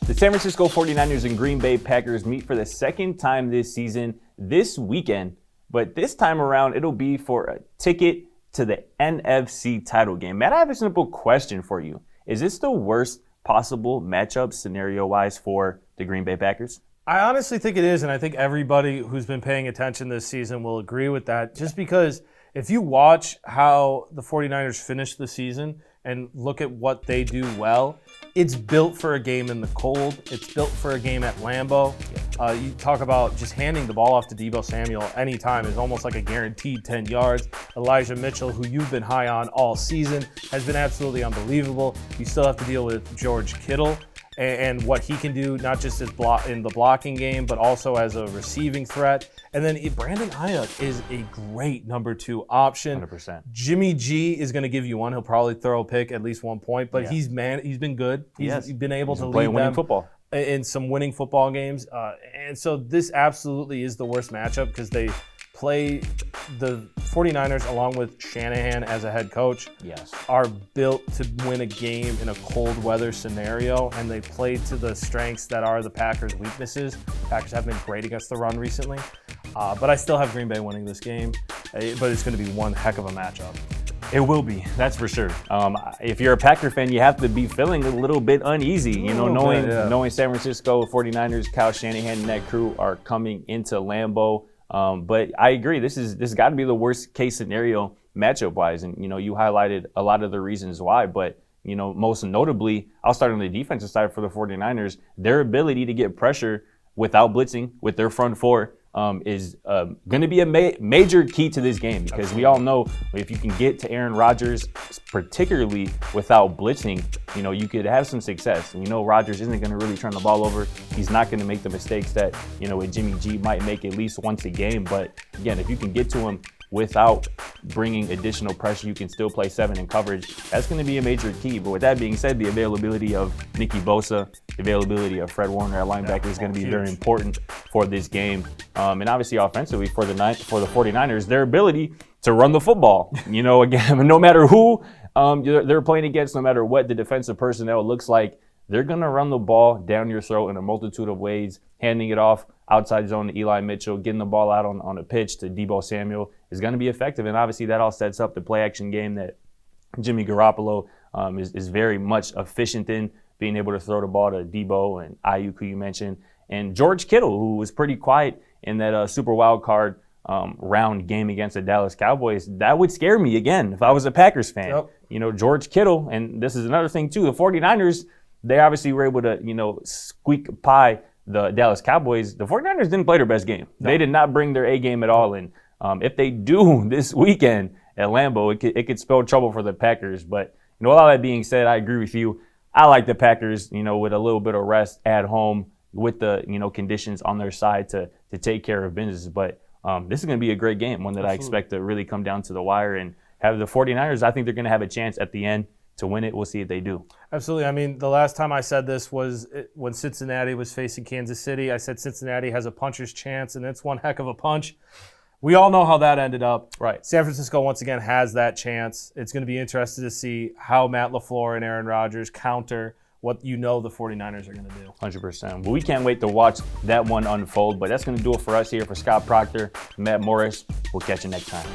The San Francisco 49ers and Green Bay Packers meet for the second time this season this weekend, but this time around it'll be for a ticket to the NFC title game. Matt, I have a simple question for you. Is this the worst possible matchup scenario-wise for the Green Bay Packers? I honestly think it is, and I think everybody who's been paying attention this season will agree with that, just because if you watch how the 49ers finish the season and look at what they do well, it's built for a game in the cold. It's built for a game at Lambeau. You talk about just handing the ball off to Deebo Samuel anytime is almost like a guaranteed 10 yards. Elijah Mitchell, who you've been high on all season, has been absolutely unbelievable. You still have to deal with George Kittle and what he can do, not just as in the blocking game, but also as a receiving threat. And then Brandon Ayuk is a great number 2 option. 100%. Jimmy G is going to give you one. He'll probably throw a pick, at least 1 point, but he's been good. He's been able to lead them football in some winning football games. And so this absolutely is the worst matchup because they play the 49ers, along with Shanahan as a head coach, are built to win a game in a cold weather scenario, and they play to the strengths that are the Packers' weaknesses. Packers have been great against the run recently, but I still have Green Bay winning this game, but it's going to be one heck of a matchup. It will be, that's for sure. If you're a Packer fan, you have to be feeling a little bit uneasy, knowing San Francisco 49ers, Kyle Shanahan and that crew are coming into Lambeau. But I agree, this has got to be the worst case scenario matchup wise. And, you highlighted a lot of the reasons why, but, most notably, I'll start on the defensive side for the 49ers. Their ability to get pressure without blitzing with their front four is going to be a major key to this game, because we all know if you can get to Aaron Rodgers, particularly without blitzing, you could have some success. And Rodgers isn't going to really turn the ball over. He's not going to make the mistakes that, Jimmy G might make at least once a game. But again, if you can get to him without bringing additional pressure, you can still play 7 in coverage. That's going to be a major key. But with that being said, the availability of Nicky Bosa, the availability of Fred Warner at linebacker is going to be very important for this game. And obviously offensively for the 49ers, their ability to run the football. Again, no matter who they're playing against, no matter what the defensive personnel looks like, they're going to run the ball down your throat in a multitude of ways, handing it off outside zone to Eli Mitchell, getting the ball out on a pitch to Deebo Samuel is going to be effective. And obviously that all sets up the play action game that Jimmy Garoppolo is very much efficient in, being able to throw the ball to Deebo and Ayuk, who you mentioned, and George Kittle, who was pretty quiet in that Super Wild Card round game against the Dallas Cowboys. That would scare me again if I was a Packers fan. George Kittle, and this is another thing too, the 49ers, they obviously were able to, squeak by the Dallas Cowboys. The 49ers didn't play their best game. No. They did not bring their A game at all. And if they do this weekend at Lambeau, it could spell trouble for the Packers. But, all that being said, I agree with you. I like the Packers, with a little bit of rest at home with the, conditions on their side to take care of business. But this is going to be a great game, one that I expect to really come down to the wire and have the 49ers. I think they're going to have a chance at the end to win it. We'll see if they do. Absolutely. I mean, the last time I said this was when Cincinnati was facing Kansas City. I said Cincinnati has a puncher's chance, and it's one heck of a punch. We all know how that ended up. Right. San Francisco, once again, has that chance. It's going to be interesting to see how Matt LaFleur and Aaron Rodgers counter what the 49ers are going to do. 100%. Well, we can't wait to watch that one unfold, but that's going to do it for us here. For Scott Procter, Matt Morris, we'll catch you next time.